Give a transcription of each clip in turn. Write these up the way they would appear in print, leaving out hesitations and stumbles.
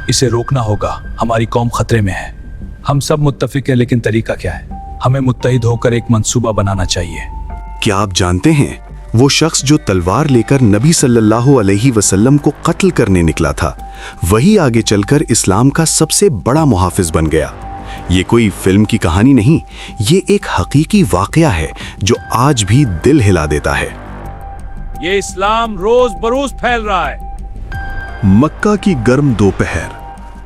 इसे रोकना होगा। हमारी कौम खतरे में है। हम सब मुत्तफिक हैं, लेकिन तरीका क्या है? हमें मुत्तहिद होकर एक मंसूबा बनाना चाहिए। क्या आप जानते हैं वो शख्स जो तलवार लेकर नबी सल्लल्लाहु अलैहि वसल्लम को कत्ल करने निकला था, वही आगे चलकर इस्लाम का सबसे बड़ा मुहाफिज बन गया। ये कोई फिल्म की कहानी नहीं, ये एक हकीकी वाकया है जो आज भी दिल हिला देता है। ये इस्लाम रोज बरोज फैल रहा है। मक्का की गर्म दोपहर,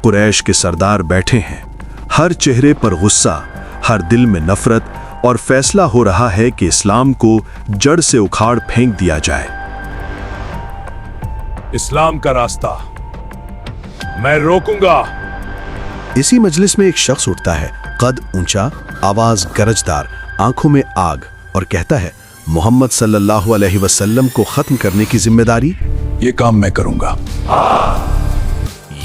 कुरैश के सरदार बैठे हैं, हर चेहरे पर गुस्सा, हर दिल में नफरत, और फैसला हो रहा है कि इस्लाम को जड़ से उखाड़ फेंक दिया जाए। इस्लाम का रास्ता मैं रोकूंगा। इसी मजलिस में एक शख्स उठता है, कद ऊंचा, आवाज गरजदार, आंखों में आग, और कहता है, मोहम्मद सल्लल्लाहु अलैहि वसल्लम को खत्म करने की जिम्मेदारी ये काम मैं करूंगा।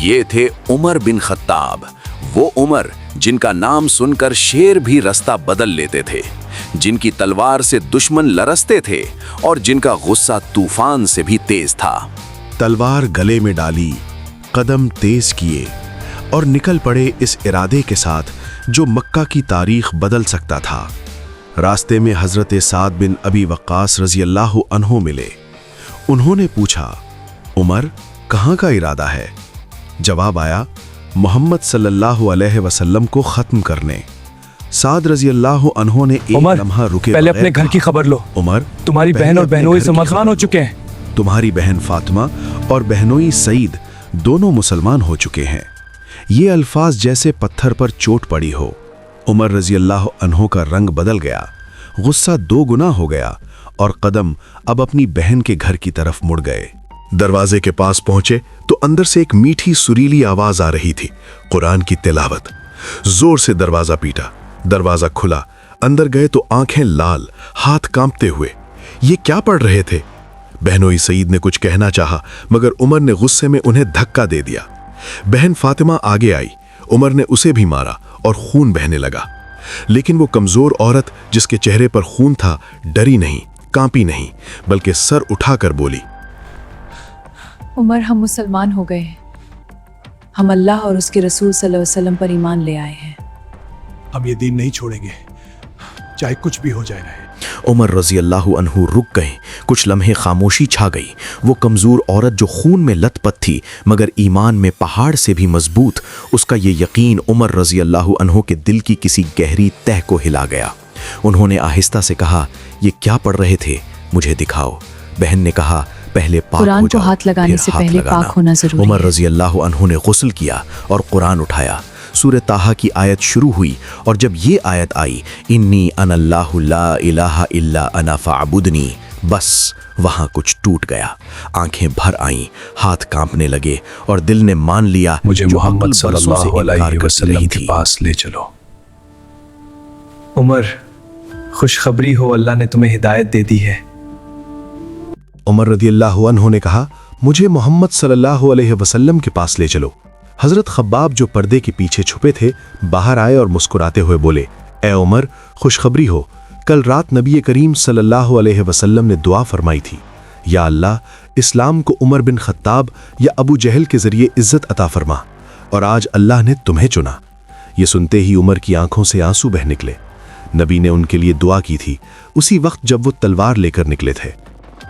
ये थे उमर बिन खत्ताब, वो उमर जिनका नाम सुनकर शेर भी रास्ता बदल लेते थे, जिनकी तलवार से दुश्मन लरसते थे और जिनका गुस्सा तूफान से भी तेज था। तलवार गले में डाली, कदम तेज किए और निकल पड़े इस इरादे के साथ जो मक्का की तारीख बदल सकता था। रास्ते में हजरत साद बिन अबी वक्कास रजी अल्लाह अन्हु मिले। उन्होंने पूछा, उमर, कहाँ का इरादा है? जवाब आया, मोहम्मद सल्लल्लाहु अलैहि वसल्लम को खत्म करने। साद रजी अल्लाह अन्हु ने एक लम्हा रुके, पहले अपने घर की खबर लो। उमर, तुम्हारी बहन और बहनोई से मुसलमान हो चुके हैं। तुम्हारी बहन फातिमा और बहनोई सईद दोनों मुसलमान हो चुके हैं। ये अल्फाज जैसे पत्थर पर चोट पड़ी हो। उमर रजी अल्लाह अन्हु का रंग बदल गया, गुस्सा दो गुना हो गया और कदम अब अपनी बहन के घर की तरफ मुड़ गए। दरवाजे के पास पहुंचे तो अंदर से एक मीठी सुरीली आवाज आ रही थी, कुरान की तिलावत। जोर से दरवाजा पीटा, दरवाजा खुला। अंदर गए तो आंखें लाल, हाथ कांपते हुए। ये क्या पढ़ रहे थे? बहनोई सईद ने कुछ कहना चाहा, मगर उमर ने गुस्से में उन्हें धक्का दे दिया। बहन फातिमा आगे आई, उमर ने उसे भी मारा और खून बहने लगा। लेकिन वो कमजोर औरत जिसके चेहरे पर खून था, डरी नहीं, कांपी नहीं, बल्कि सर उठाकर बोली, उमर, हम मुसलमान हो गए। हम अल्लाह और उसके रसूल सल्लल्लाहु अलैहि वसल्लम पर ईमान ले आए हैं। हम ये दीन नहीं छोड़ेंगे, चाहे कुछ भी हो जाए। उमर रजी अल्लाह अन्हु रुक गए। कुछ लम्हे खामोशी छा गई। वो कमज़ोर औरत जो खून में लथपथ थी मगर ईमान में पहाड़ से भी मजबूत, उसका ये यकीन उमर रजी अल्लाह अन्हु के दिल की किसी गहरी तह को हिला गया। उन्होंने आहिस्ता से कहा, ये क्या पढ़ रहे थे? मुझे दिखाओ। बहन ने कहा, पहले पाक हो कुरान को जाओ, हाथ लगाने से पहले पाक होना जरूरी है। उमर रजी अल्लाह अन्हु ने गुस्ल किया और कुरान उठाया। सूरह ताहा की आयत शुरू हुई और जब ये आयत आई, इन्नी अनल्लाहु ला इलाहा इल्ला अना फअबुदनी, बस वहां कुछ टूट गया। आंखें भर आईं, हाथ कांपने लगे और दिल ने मान लिया, मुझे जो मोहम्मद अक्ल बरसों से सल्लल्लाहु इनकार अलैहि करती वसल्लम रही के थी। पास ले चलो। उमर, खुशखबरी हो, अल्लाह ने तुम्हें हिदायत दे दी है। उमर रदियल्लाहु अन्हु ने कहा, मुझे मोहम्मद सल्लल्लाहु अलैहि वसल्लम के पास ले चलो। हजरत खब्बाब जो पर्दे के पीछे छुपे थे बाहर आए और मुस्कुराते हुए बोले, ए उमर, खुशखबरी हो, कल रात नबी करीम सल्लल्लाहु अलैहि वसल्लम ने दुआ फरमाई थी, या अल्लाह, इस्लाम को उमर बिन खत्ताब या अबू जहल के जरिए इज्जत अता फरमा, और आज अल्लाह ने तुम्हें चुना। ये सुनते ही उमर की आंखों से आंसू बह निकले। नबी ने उनके लिए दुआ की थी उसी वक्त जब वो तलवार लेकर निकले थे।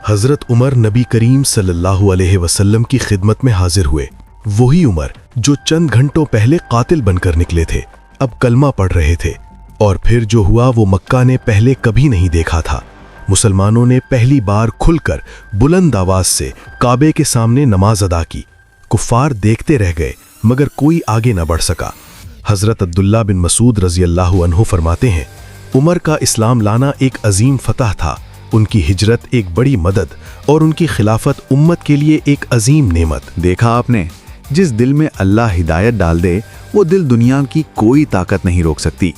हजरत उमर नबी करीम सल्लल्लाहु अलैहि वसल्लम की खिदमत में हाजिर हुए। वही उमर जो चंद घंटों पहले कातिल बनकर निकले थे, अब कलमा पढ़ रहे थे। और फिर जो हुआ वो मक्का ने पहले कभी नहीं देखा था। मुसलमानों ने पहली बार खुलकर बुलंद आवाज से काबे के सामने नमाज अदा की। कुफ्फार देखते रह गए मगर कोई आगे न बढ़ सका। हजरत अब्दुल्ला बिन मसूद रजी अल्लाह अन्हु फरमाते हैं, उमर का इस्लाम लाना एक अजीम फतह था, उनकी हिजरत एक बड़ी मदद और उनकी खिलाफत उम्मत के लिए एक अजीम नेमत। देखा आपने, जिस दिल में अल्लाह हिदायत डाल दे वो दिल दुनिया की कोई ताकत नहीं रोक सकती।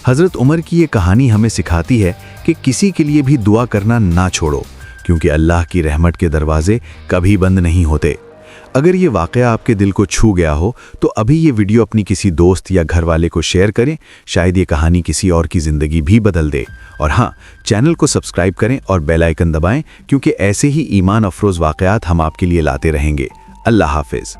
हज़रत उमर की ये कहानी हमें सिखाती है कि किसी के लिए भी दुआ करना ना छोड़ो, क्योंकि अल्लाह की रहमत के दरवाजे कभी बंद नहीं होते। अगर ये वाक़या आपके दिल को छू गया हो तो अभी ये वीडियो अपनी किसी दोस्त या घर वाले को शेयर करें, शायद ये कहानी किसी और की ज़िंदगी भी बदल दे। और हाँ, चैनल को सब्सक्राइब करें और बेल आइकन दबाएं, क्योंकि ऐसे ही ईमान अफरोज़ वाक़यात हम आपके लिए लाते रहेंगे। अल्लाह हाफ़िज़।